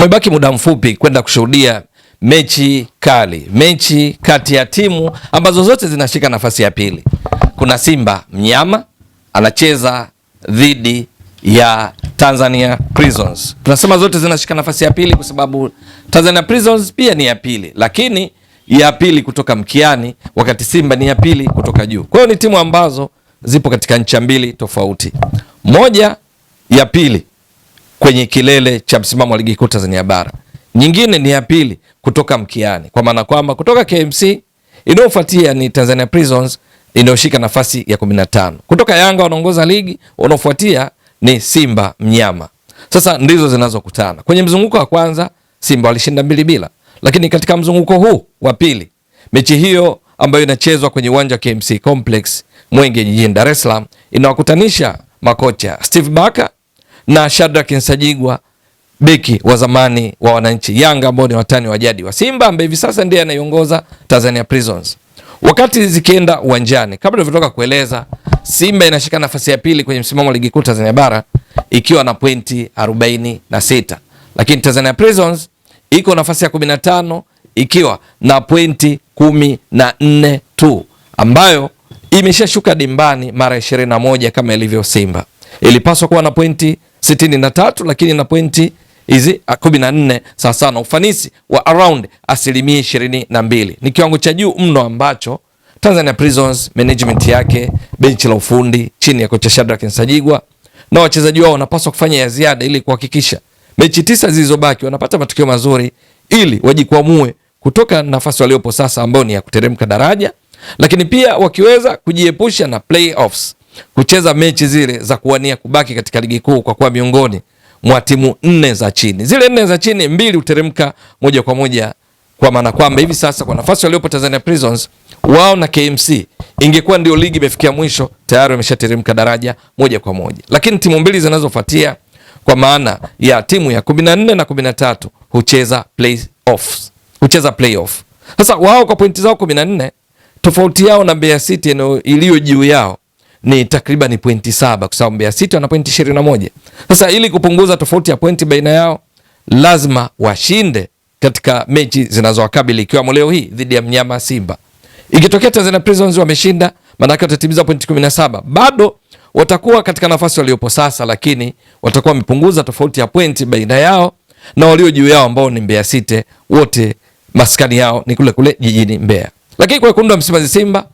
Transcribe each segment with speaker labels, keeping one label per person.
Speaker 1: Tumebaki muda mfupi kwenda kushuhudia mechi kali, mechi kati ya timu ambazo zote zinashika nafasi ya pili. Kuna Simba mnyama anacheza dhidi ya Tanzania Prisons. Tunasema zote zinashika nafasi ya pili kwa sababu Tanzania Prisons pia ni ya pili, lakini ya pili kutoka mkiani, wakati Simba ni ya pili kutoka juu. Kwa hiyo ni timu ambazo zipo katika ncha mbili tofauti. Moja ya pili kwenye kilele cha msimamo wa ligi kuu Tanzania bara, nyingine ni ya pili kutoka mkiani, kwa maana kwamba kutoka KMC inayofuatia ni Tanzania Prisons inayoshika nafasi ya 15. Kutoka Yanga wanaongoza ligi, wanaofuatia ni Simba mnyama. Sasa ndizo zinazokutana. Kwenye mzunguko wa kwanza Simba walishinda 2-0, lakini katika mzunguko huu wa pili, mechi hiyo ambayo inachezwa kwenye uwanja wa KMC Complex Mwenge jijini Dar es Salaam inawakutanisha makocha Steve Baka na Shadrack Nsajigwa, beki wa zamani wa wananchi Yanga ambao ni watani wa jadi wa Simba, ambaye hivi sasa ndiye anaiongoza Tanzania Prisons. Wakati zikienda uwanjani, kabla nilivyotoka kueleza, Simba inashika nafasi ya pili kwenye msimamo wa ligi kuu Tanzania bara ikiwa na pointi 46, lakini Tanzania Prisons iko nafasi ya 15 ikiwa na pointi 14 tu, ambayo imeshashuka dimbani mara 21 kama ilivyo Simba. Ilipaswa kuwa na pointi 63, lakini na pointi hizi 14, sasa na ufanisi wa around 22%. Ni kiwango cha juu mno ambacho Tanzania Prisons management yake, benchi la ufundi chini ya kocha Shadrack Nsajigwa na wachezaji wao wanapaswa kufanya ya ziada ili kuhakikisha mechi 9 zilizobaki wanapata matokeo mazuri ili wajikwamue kutoka nafasi waliopo sasa ambao ni ya kuteremka daraja, lakini pia wakiweza kujiepusha na playoffs, kucheza mechi zile za kuwania kubaki katika ligi kuu kwa kuwa miongoni mwa timu 4 za chini. Zile 4 za chini 2 uteremka moja kwa moja, kwa maana kwamba hivi sasa kwa nafasi waliopo Tanzania Prisons, wao na KMC ingekuwa ndio ligi imefikia mwisho, tayari wameshateremka daraja moja kwa moja. Lakini timu mbili zinazofuatia kwa maana ya timu ya 14 na 13 hucheza playoff. Sasa wao kwa pointi zao 14, tofauti yao na Mbeya City iliyo juu yao ni takriban pointi 7, kwa sababu Mbeya City wana pointi 21. Sasa ili kupunguza tofauti ya pointi baina yao, lazima washinde katika mechi zinazowakabili, ikiwa leo hii dhidi ya mnyama Simba. Ikitokea Tanzania Prisons wameshinda, maana yake watatimiza pointi 17. Bado watakuwa katika nafasi waliopo sasa, lakini watakuwa wamepunguza tofauti ya pointi baina yao na walio juu yao ambao ni Mbeya City, wote maskani yao ni kule kule jijini Mbeya. Lakini kwa wekundu wa Msimbazi Simba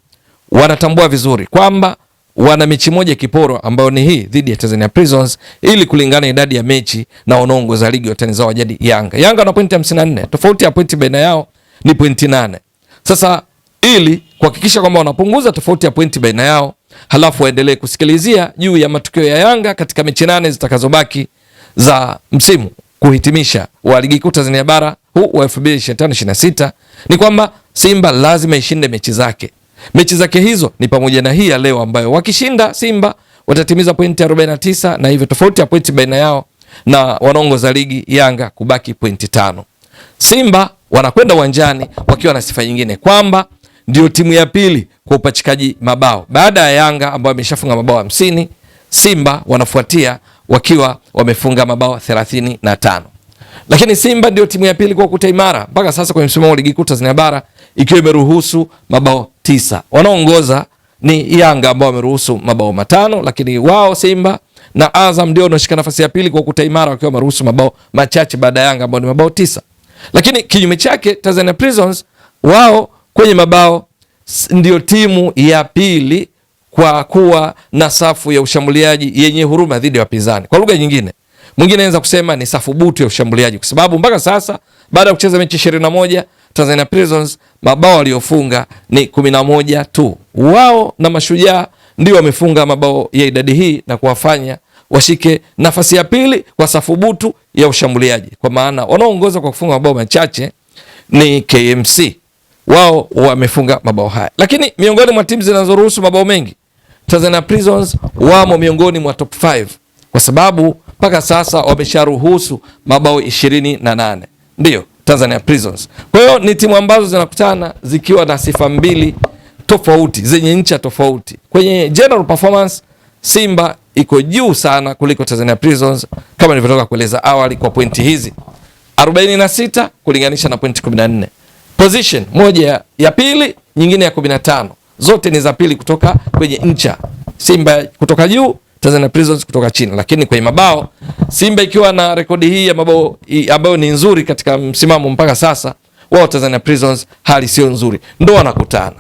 Speaker 1: wanatambua vizuri kwamba wana mechi moja kiporo ambayo ni hii dhidi ya Tanzania Prisons ili kulingana idadi ya mechi na wanaongoza ligi watani zao jadi Yanga. Yanga wana pointi 54, tofauti ya pointi baina yao ni pointi 8. Sasa ili kuhakikisha kwamba wanapunguza tofauti ya pointi baina yao, halafu waendelee kusikilizia juu ya matukio ya Yanga katika mechi 8 zitakazobaki za msimu kuhitimisha wa ligi kuu Tanzania bara huu wa 2025-26, ni kwamba Simba lazima ishinde mechi zake. Mechi zake hizo ni pamoja na hii ya leo ambayo wakishinda Simba watatimiza pointi 49, na hivyo tofauti ya pointi baina yao na wanaongoza ligi Yanga kubaki pointi 5. Simba wanakwenda uwanjani wakiwa na sifa nyingine kwamba ndio timu ya pili kwa upachikaji mabao baada ya Yanga ambao wameshafunga mabao 50. Simba wanafuatia wakiwa wamefunga mabao 35. Lakini Simba ndio timu ya pili kwa ukuta imara mpaka sasa kwenye msimamo wa ligi kuu Tanzania bara ikiwa imeruhusu mabao 9. Wanaongoza ni Yanga ambao wameruhusu mabao 5, lakini wao Simba na Azam ndio wanashika nafasi ya pili kwa ukuta imara wakiwa wameruhusu mabao machache baada ya Yanga ambao ni mabao 9. Lakini kinyume chake Tanzania Prisons wao kwenye mabao ndio timu ya pili kwa kuwa na safu ya ushambuliaji yenye huruma dhidi ya wapinzani. Kwa lugha nyingine, mwingine anaweza kusema ni safu butu ya ushambuliaji, kwa sababu mpaka sasa baada ya kucheza mechi 21 Tanzania Prisons mabao waliofunga ni 11 tu. Wao na Mashujaa ndio wamefunga mabao ya idadi hii na kuwafanya washike nafasi ya pili kwa safu butu ya ushambuliaji, kwa maana wanaoongoza kwa kufunga mabao machache ni KMC. Wao wamefunga mabao haya. Lakini miongoni mwa timu zinazoruhusu mabao mengi, Tanzania Prisons wamo miongoni mwa top 5 kwa sababu mpaka sasa wamesharuhusu mabao 28. Ndio Tanzania Prisons. Kwa hiyo ni timu ambazo zinakutana zikiwa na sifa mbili tofauti zenye ncha tofauti. Kwenye general performance Simba iko juu sana kuliko Tanzania Prisons kama nilivyotoka kueleza awali kwa pointi hizi 46 kulinganisha na pointi 14. Position moja ya pili, nyingine ya 15. Zote ni za pili kutoka kwenye ncha. Simba kutoka juu, Tanzania Prisons kutoka chini. Lakini kwenye mabao, Simba ikiwa na rekodi hii ya mabao ambayo ni nzuri katika msimamo mpaka sasa, wao Tanzania Prisons hali sio nzuri. Ndio wanakutana.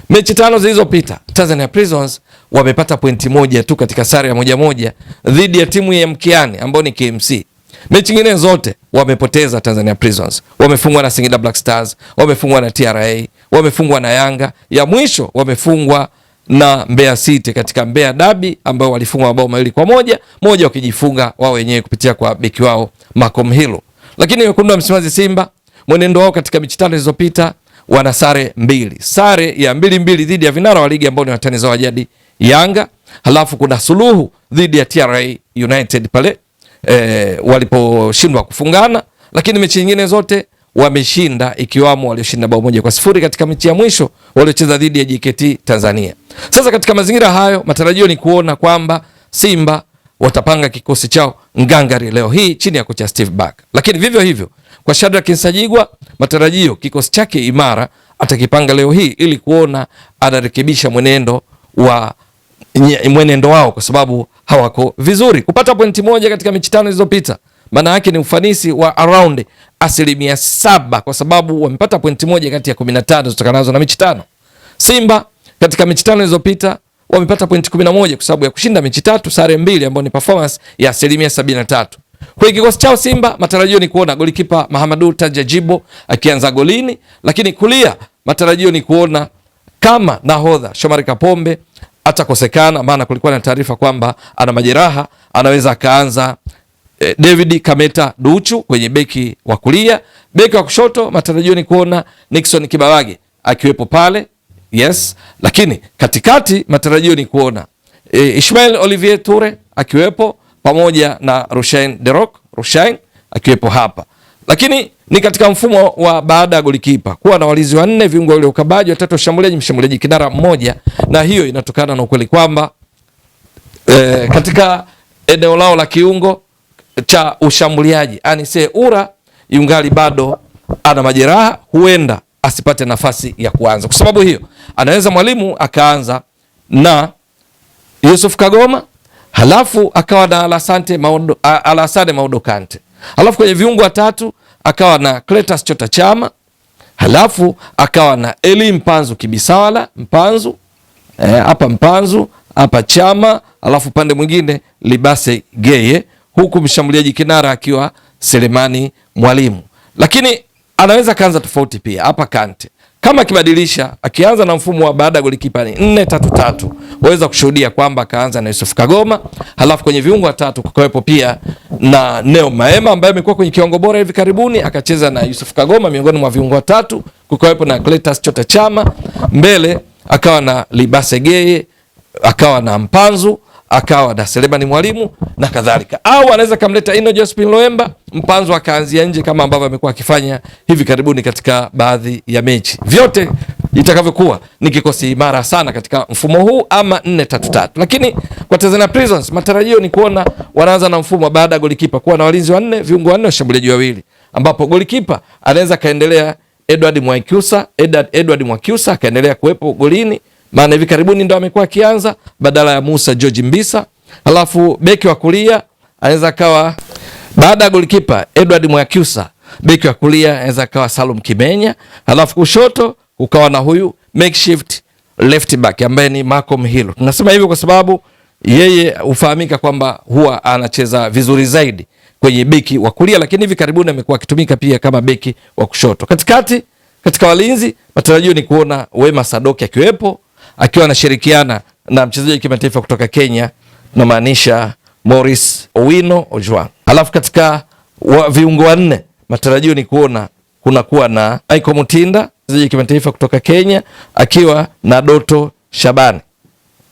Speaker 1: Mechi 5 zilizopita, Tanzania Prisons wamepata pointi moja tu katika sare ya 1-1 dhidi ya timu ya Mkiani ambao ni KMC. Mechi nyingine zote wamepoteza Tanzania Prisons. Wamefungwa na Singida Black Stars, wamefungwa na TRA, wamefungwa na Yanga. Ya mwisho wamefungwa na Mbeya City katika Mbeya Derby ambao walifungwa mabao 2-1, moja wakijifunga wao wenyewe kupitia kwa beki wao Malcolm Hilo. Lakini wekundu wa Msimbazi Simba, mwenendo wao katika mechi 5 zilizopita wana sare 2. Sare ya 2-2 dhidi ya vinara wa ligi ambao ni watani zao wa jadi Yanga, halafu kuna suluhu dhidi ya TRA United pale waliposhindwa kufungana, lakini mechi nyingine zote wameshinda, ikiwamo walioshinda bao 1-0 katika mechi ya mwisho waliocheza dhidi ya JKT Tanzania. Sasa katika mazingira hayo, matarajio ni kuona kwamba Simba watapanga kikosi chao ngangari leo hii chini ya kocha Steve Barker. Lakini vivyo hivyo kwa Shadrack Nsajigwa, matarajio kikosi chake imara atakipanga leo hii ili kuona anarekebisha mwenendo wao, kwa sababu hawako vizuri. Kupata pointi moja katika mechi 5 zilizopita maana yake ni ufanisi wa around 7%, kwa sababu wamepata pointi moja kati ya 15 zitokanazo na mechi 5. Simba katika mechi 5 zilizopita wamepata pointi 11 kwa sababu ya kushinda mechi 3, sare 2, ambayo ni performance ya 73%. Kwa kikosi chao Simba, matarajio ni kuona golikipa Mahamadou Tajajibo akianza golini, lakini kulia matarajio ni kuona kama nahodha Shomari Kapombe atakosekana, maana kulikuwa na taarifa kwamba ana majeraha, anaweza akaanza David Kameta Duchu kwenye beki wa kulia. Beki wa kushoto matarajio ni kuona Nixon Kibawage akiwepo pale, yes. Lakini katikati matarajio ni kuona Ismail Olivier Toure akiwepo pamoja na Rushain Derok akiwepo hapa. Lakini ni katika mfumo wa baada ya golikipa kuwa na walinzi 4, viungo wale ukabaji 3, mshambuliaji kinara mmoja, na hiyo inatokana na ukweli kwamba katika eneo lao la kiungo cha ushambuliaji Anise Ura yungali bado ana majeraha, huenda asipate nafasi ya kuanza. Kwa sababu hiyo anaweza mwalimu akaanza na Yusuf Kagoma, halafu akawa na Alassane Maudo Kante, halafu kwenye viungo watatu akawa na Cletus Chota Chama, halafu akawa na Eli Mpanzu Kibisawala hapa Mpanzu hapa Chama, halafu pande mwingine Libase Geye, huku mshambuliaji kinara akiwa Selemani Mwalimu. Lakini anaweza kaanza tofauti pia hapa Kante, kama akibadilisha akianza na mfumo wa baada ya golikipa ni 4-3-3, waweza kushuhudia kwamba akaanza na Yusuf Kagoma, halafu kwenye viungo watatu kukawepo pia na Neo Maema ambaye amekuwa kwenye kiwango bora hivi karibuni, akacheza na Yusuf Kagoma miongoni mwa viungo watatu, kukawepo na Cletus Chota Chama, mbele akawa na Libase Geye, akawa na Mpanzu, akawa na Selemani Mwalimu na kadhalika. Au anaweza kamleta Ino Jospin Loemba, Mpanzu akaanzia nje kama ambavyo amekuwa akifanya hivi karibuni katika baadhi ya mechi. Vyote itakavyokuwa ni kikosi imara sana katika mfumo huu ama 4-3-3. Lakini kwa Tanzania Prisons matarajio ni kuona wanaanza na mfumo baada ya golikipa kuwa na walinzi 4, viungo 4, washambuliaji 2, ambapo golikipa anaweza kaendelea Edward Mwakyusa akaendelea kuwepo golini, maana hivi karibuni ndo amekuwa akianza badala ya Musa George Mbisa. Halafu beki wa kulia anaweza kawa baada ya golikipa Edward Mwakyusa, beki wa kulia anaweza kawa Salum Kimenya, halafu kushoto ukawa na huyu makeshift left back ambaye ni Malcolm Hilo. Tunasema hivyo kwa sababu yeye ufahamika kwamba huwa anacheza vizuri zaidi kwenye beki wa kulia, lakini hivi karibuni amekuwa akitumika pia kama beki wa kushoto. Katika walinzi matarajio ni kuona Wema Sadoki akiwepo, akiwa anashirikiana na mchezaji kimataifa kutoka Kenya, na maanisha Morris Owino Ojwang. Alafu katika viungo 4 matarajio ni kuona kuwa na Aiko Mutinda, mchezaji kimataifa kutoka Kenya, akiwa na Doto Shabani,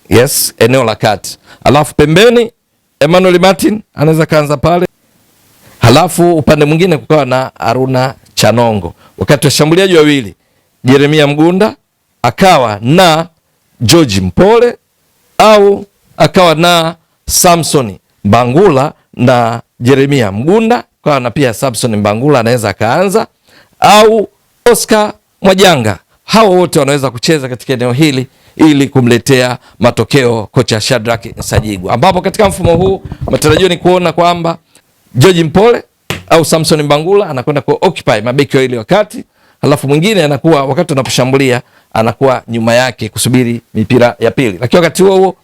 Speaker 1: yes, eneo la kati. Alafu pembeni Emmanuel Martin anaweza kaanza pale, halafu upande mwingine kukawa na Aruna Chanongo. Wakati wa shambuliaji 2 Jeremia Mgunda akawa na George Mpole, au akawa na Samson Bangula na Jeremia Mgunda kwa na pia Samson Mbangula anaweza akaanza au Oscar Mwajanga. Hao wote wanaweza kucheza katika eneo hili ili kumletea matokeo kocha Shadrack Nsajigwa, ambapo katika mfumo huu matarajio ni kuona kwamba George Mpole au Samson Mbangula anakwenda ku occupy mabeki wawili wakati, halafu mwingine anakuwa wakati unaposhambulia anakuwa nyuma yake kusubiri mipira ya pili. Lakini wakati huo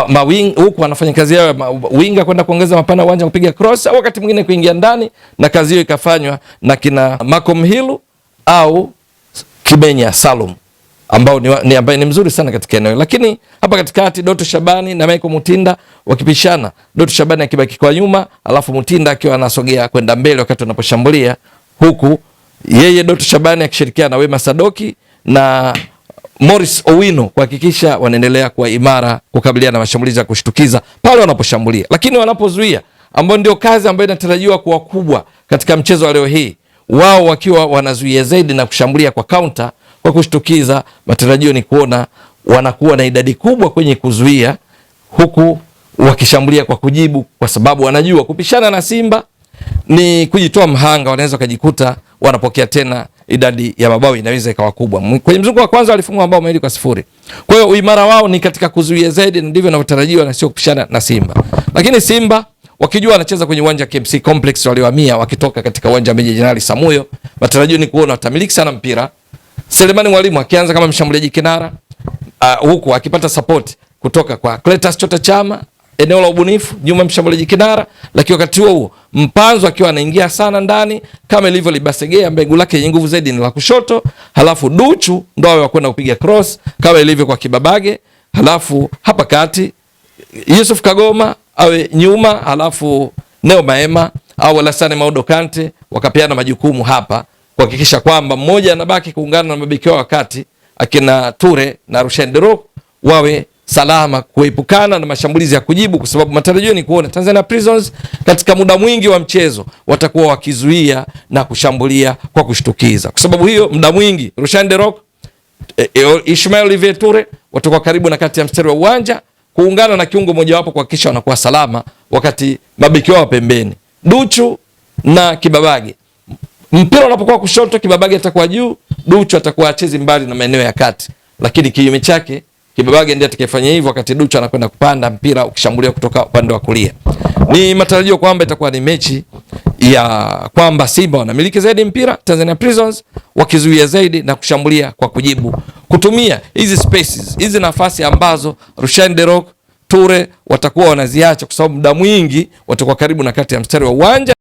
Speaker 1: mawing huko anafanya kazi yao winga kwenda kuongeza mapana uwanja kupiga cross, au wakati mwingine kuingia ndani, na kazi hiyo ikafanywa na kina Malcolm Hilu au Kimenya Salum ambao ni ambaye ni mzuri sana katika eneo. Lakini hapa katikati Doto Shabani na Michael Mutinda wakipishana, Doto Shabani akibaki kwa nyuma, alafu Mutinda akiwa anasogea kwenda mbele wakati anaposhambulia, huku yeye Doto Shabani akishirikiana na Wema Sadoki na Morris Owino kuhakikisha wanaendelea kuwa imara kukabiliana na mashambulizi ya kushtukiza pale wanaposhambulia. Lakini wanapozuia, ambao ndio kazi ambayo inatarajiwa kuwa kubwa katika mchezo wa leo hii, wao wakiwa wanazuia zaidi na kushambulia kwa counter kwa kushtukiza, matarajio ni kuona wanakuwa na idadi kubwa kwenye kuzuia huku wakishambulia kwa kujibu, kwa sababu wanajua kupishana na Simba ni kujitoa mhanga, wanaweza kujikuta wanapokea tena idadi ya mabao inaweza ikawa kubwa. Kwenye mzunguko wa kwanza walifungwa mabao 2-0. Kwa hiyo uimara wao ni katika kuzuia zaidi, na ndivyo wanavyotarajiwa na sio kupishana na Simba. Lakini Simba wakijua wanacheza kwenye uwanja KMC Complex, waliohamia wakitoka katika uwanja wa Meja Jenerali Samuyo, matarajio ni kuona watamiliki sana mpira. Selemani Mwalimu akianza kama mshambuliaji kinara, huku akipata support kutoka kwa Cletus Chota Chama eneo la ubunifu, Juma mshambuliaji kinara. Lakini wakati huo Mpanzo akiwa anaingia sana ndani kama ilivyo Libasegea, mbegu lake yenye nguvu zaidi ni la kushoto, halafu Duchu ndo awe kwenda kupiga cross kama ilivyo kwa Kibabage, halafu hapa kati Yusuf Kagoma awe nyuma, halafu Neo Maema au Alassane Maudo Kante wakapeana majukumu hapa kuhakikisha kwamba mmoja anabaki kuungana na mabeki wao wakati akina Ture na Rushaine De Reuck wawe salama kuepukana na mashambulizi ya kujibu, kwa sababu matarajio ni kuona Tanzania Prisons katika muda mwingi wa mchezo watakuwa wakizuia na kushambulia kwa kushtukiza. Kwa sababu hiyo muda mwingi Rushaine De Reuck, Ismail Olivier Ture watakuwa karibu na kati ya mstari wa uwanja kuungana na kiungo mmoja wapo kuhakikisha wanakuwa salama, wakati mabeki wao pembeni Duchu na Kibabage, mpira unapokuwa kushoto Kibabage atakuwa juu, Duchu atakuwa achezi mbali na maeneo ya kati, lakini kinyume chake Kibabage ndiye atakayefanya hivyo wakati Duchu anakwenda kupanda mpira ukishambulia kutoka upande wa kulia. Ni matarajio kwamba itakuwa ni mechi ya kwamba Simba wanamiliki zaidi mpira, Tanzania Prisons wakizuia zaidi na kushambulia kwa kujibu, kutumia hizi spaces, hizi nafasi ambazo Rushaine De Reuck, Ture watakuwa wanaziacha, kwa sababu muda mwingi watakuwa karibu na kati ya mstari wa uwanja.